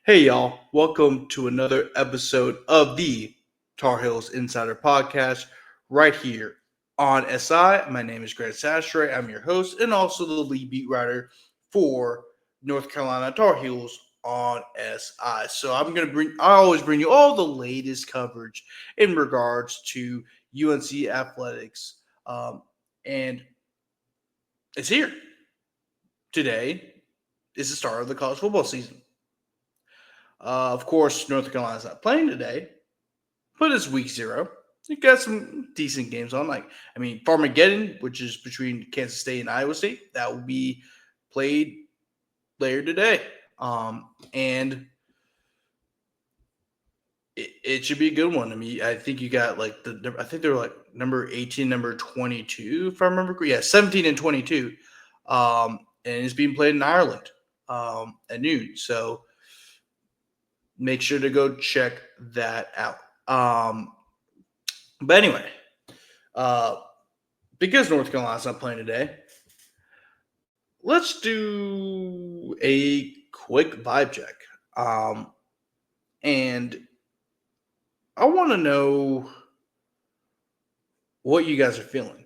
Hey, y'all. Welcome to another episode of the Tar Heels Insider Podcast right here on SI. My name is Grant Sastray. I'm your host and also the lead beat writer for North Carolina Tar Heels on SI. So I always bring you all the latest coverage in regards to UNC athletics. And it's here. Today is the start of the college football season. Of course, North Carolina's not playing today, but it's week 0. You got some decent games on. Farmageddon, which is between Kansas State and Iowa State, that will be played later today. And it should be a good one. I mean, I think you got I think they're like number 18, number 22, if I remember correctly. Yeah, 17 and 22. And it's being played in Ireland at noon. So make sure to go check that out. But anyway, because North Carolina's not playing today, let's do a quick vibe check. And I want to know what you guys are feeling.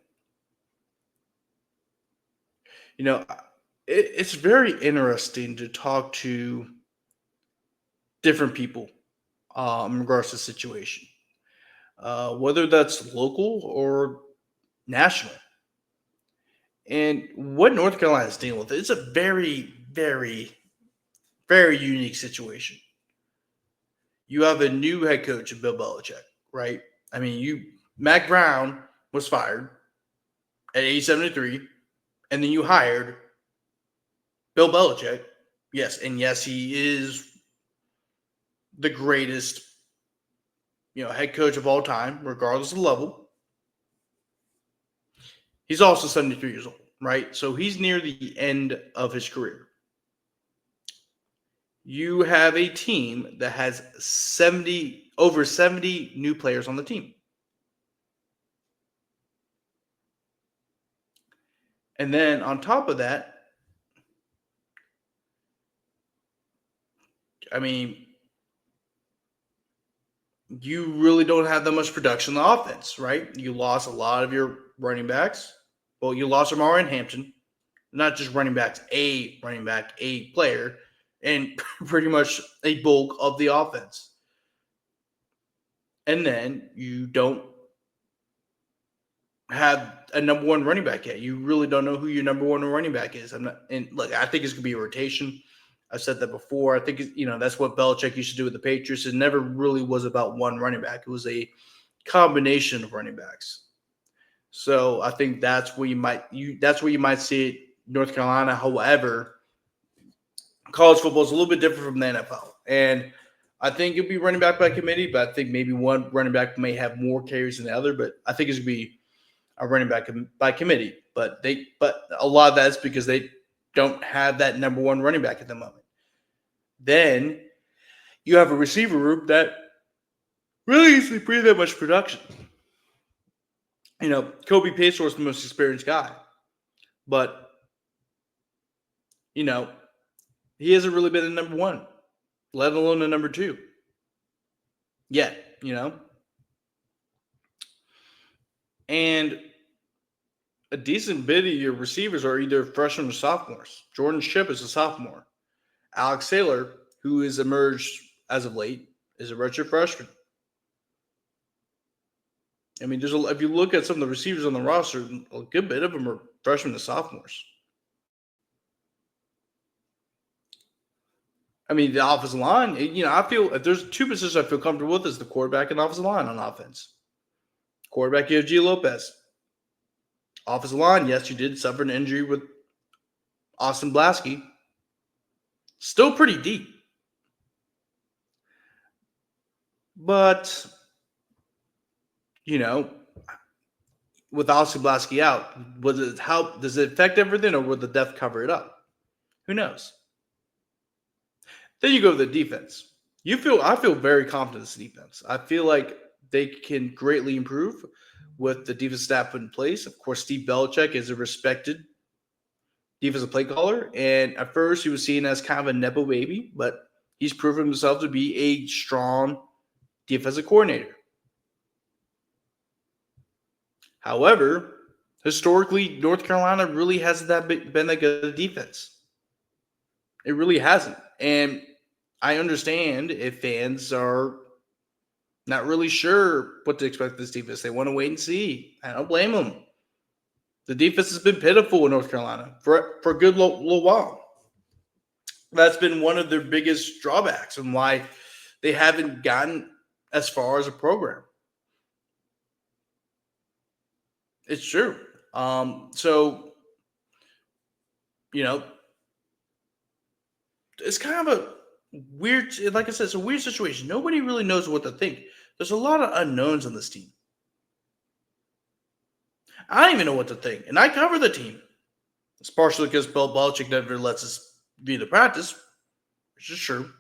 You know, it's very interesting to talk to different people in regards to the situation, whether that's local or national. And what North Carolina is dealing with, it's a very, very, very unique situation. You have a new head coach in Bill Belichick, right? I mean, Mac Brown was fired at age 73, and then you hired Bill Belichick. Yes, and yes, he is the greatest, head coach of all time, regardless of level. He's also 73 years old, right? So he's near the end of his career. You have a team that has over 70 new players on the team. And then on top of that, I mean, you really don't have that much production on the offense, right? You lost a lot of your running backs. Well, you lost Amari and Hampton. Not just running backs, a running back, a player, and pretty much a bulk of the offense. And then you don't have a number one running back yet. You really don't know who your number one running back is. I think it's gonna be a rotation. I've said that before. I think that's what Belichick used to do with the Patriots. It never really was about one running back. It was a combination of running backs. So I think that's where you might see it, North Carolina. However, college football is a little bit different from the NFL, and I think it'll be running back by committee. But I think maybe one running back may have more carries than the other. But I think it's gonna be a running back by committee. But a lot of that is because they don't have that number one running back at the moment. Then you have a receiver group that really isn't bring that much production. Kobe Payson is the most experienced guy, but he hasn't really been the number one, let alone the number two yet. And a decent bit of your receivers are either freshmen or sophomores. Jordan Shipp is a sophomore. Alex Saylor, who has emerged as of late, is a redshirt freshman. I mean, if you look at some of the receivers on the roster, a good bit of them are freshmen and sophomores. I mean, the offensive line, I feel if there's two positions I feel comfortable with is the quarterback and offensive line on offense. Quarterback, you have G. Lopez. Offensive line, yes, you did suffer an injury with Austin Blasky. Still pretty deep. But, with Austin Blasky out, does it affect everything, or will the depth cover it up? Who knows? Then you go to the defense. I feel very confident in this defense. I feel like they can greatly improve with the defense staff put in place. Of course, Steve Belichick is a respected defensive play caller. And at first, he was seen as kind of a Nepo baby, but he's proven himself to be a strong defensive coordinator. However, historically, North Carolina really hasn't been that good at defense. It really hasn't. And I understand if fans are not really sure what to expect this defense. They want to wait and see. I don't blame them. The defense has been pitiful in North Carolina for a good little while. That's been one of their biggest drawbacks and why they haven't gotten as far as a program. It's true. So, it's kind of a weird, like I said, it's a weird situation. Nobody really knows what to think. There's a lot of unknowns on this team. I don't even know what to think, and I cover the team. It's partially because Bill Belichick never lets us view the practice, which is true.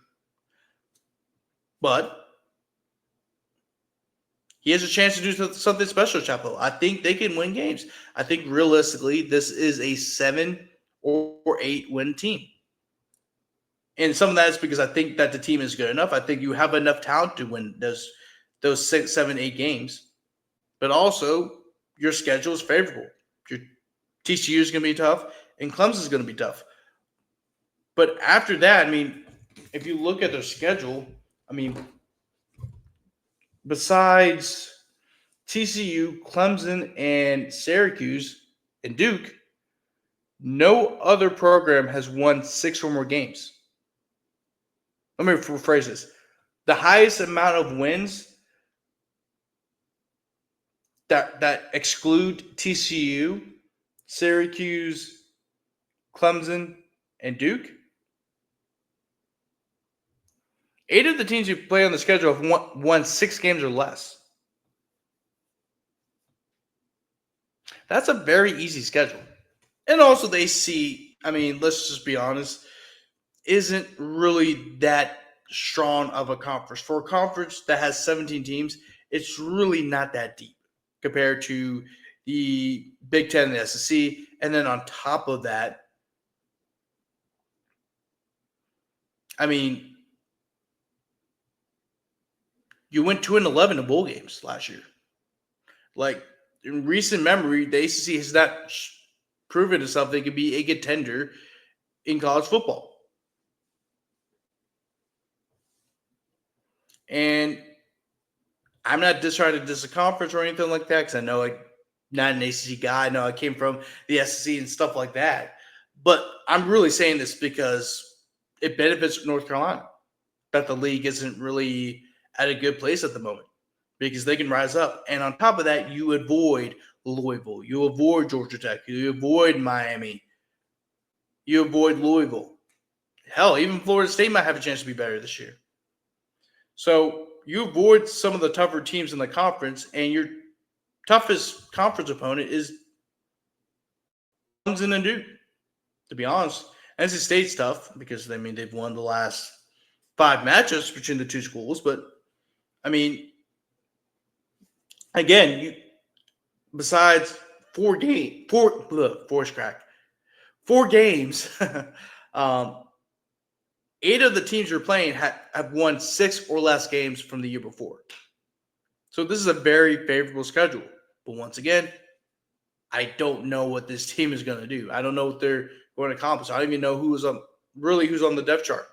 But he has a chance to do something special, Chapo. I think they can win games. I think realistically, this is a 7 or 8 win team. And some of that is because I think that the team is good enough. I think you have enough talent to win those 6, 7, 8 games. But also, your schedule is favorable. Your TCU is going to be tough, and Clemson is going to be tough. But after that, I mean, if you look at their schedule, I mean, besides TCU, Clemson, and Syracuse, and Duke, no other program has won 6 or more games. Let me rephrase this. The highest amount of wins that exclude TCU, Syracuse, Clemson, and Duke, 8 of the teams who play on the schedule have won 6 games or less. That's a very easy schedule. And also they see, I mean, let's just be honest, isn't really that strong of a conference. For a conference that has 17 teams, it's really not that deep compared to the Big Ten and the SEC. And then on top of that, I mean, you went 2-11 in bowl games last year. Like, in recent memory, the ACC has not proven itself they could be a contender in college football. And I'm not just trying to diss a conference or anything like that because I know I'm not an ACC guy. I know I came from the SEC and stuff like that. But I'm really saying this because it benefits North Carolina that the league isn't really at a good place at the moment because they can rise up. And on top of that, you avoid Louisville. You avoid Georgia Tech. You avoid Miami. You avoid Louisville. Hell, even Florida State might have a chance to be better this year. So you avoid some of the tougher teams in the conference, and your toughest conference opponent is Clemson and Duke. To be honest, NC State's tough because I mean they've won the last 5 matchups between the two schools. But I mean, again, besides 4 games, 4 games. 8 of the teams you're playing have won 6 or less games from the year before. So this is a very favorable schedule. But once again, I don't know what this team is going to do. I don't know what they're going to accomplish. I don't even know who's on the depth chart.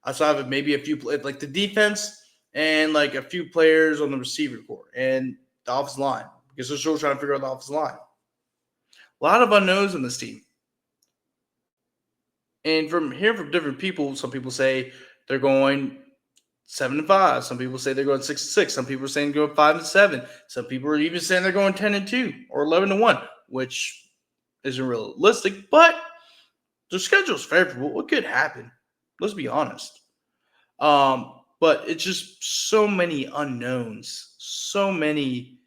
Outside of maybe a few, like the defense and like a few players on the receiver corps and the offensive line because they're still trying to figure out the offensive line. A lot of unknowns in this team. And from hearing from different people, some people say they're going 7-5. Some people say they're going 6-6. Some people are saying they're going 5-7. Some people are even saying they're going 10-2 or 11-1, which isn't realistic. But their schedule is favorable. What could happen? Let's be honest. But it's just so many unknowns, so many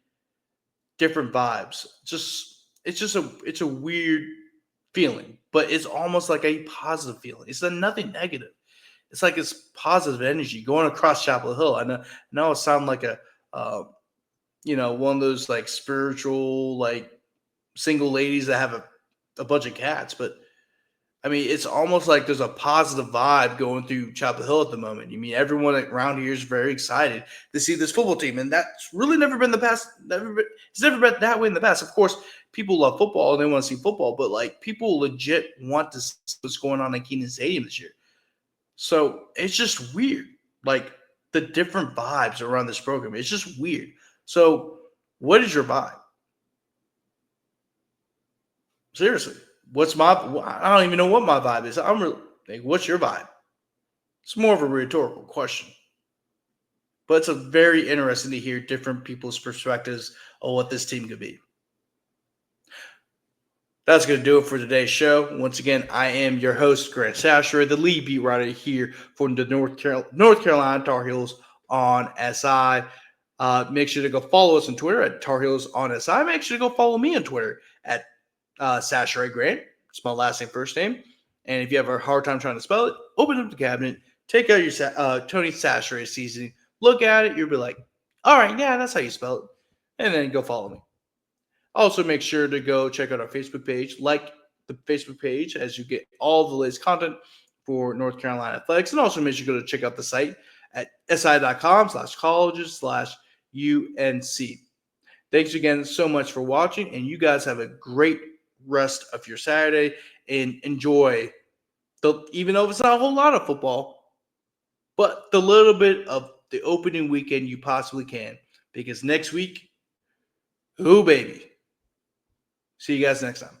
different vibes. It's a weird feeling, but it's almost like a positive feeling. It's nothing negative. It's like it's positive energy going across Chapel Hill. I know it sounds like a one of those like spiritual like single ladies that have a bunch of cats, but I mean, it's almost like there's a positive vibe going through Chapel Hill at the moment. I mean, everyone around here is very excited to see this football team, and that's really never been the past. It's never been that way in the past. Of course, people love football and they want to see football, but like people legit want to see what's going on in Keenan Stadium this year. So it's just weird, like the different vibes around this program. It's just weird. So, what is your vibe? Seriously, what's my? I don't even know what my vibe is. I'm really, like, what's your vibe? It's more of a rhetorical question, but it's a very interesting to hear different people's perspectives on what this team could be. That's going to do it for today's show. Once again, I am your host, Grant Sasher, the lead beat writer here for the North Carolina Tar Heels on SI. Make sure to go follow us on Twitter at Tar Heels on SI. Make sure to go follow me on Twitter at Sasher Grant. It's my last name, first name. And if you have a hard time trying to spell it, open up the cabinet, take out your Tony Sasher seasoning, look at it, you'll be like, all right, yeah, that's how you spell it. And then go follow me. Also, make sure to go check out our Facebook page, like the Facebook page as you get all the latest content for North Carolina athletics. And also make sure to go to check out the site at si.com/colleges/UNC. Thanks again so much for watching, and you guys have a great rest of your Saturday and enjoy even though it's not a whole lot of football, but the little bit of the opening weekend you possibly can. Because next week, ooh, baby. See you guys next time.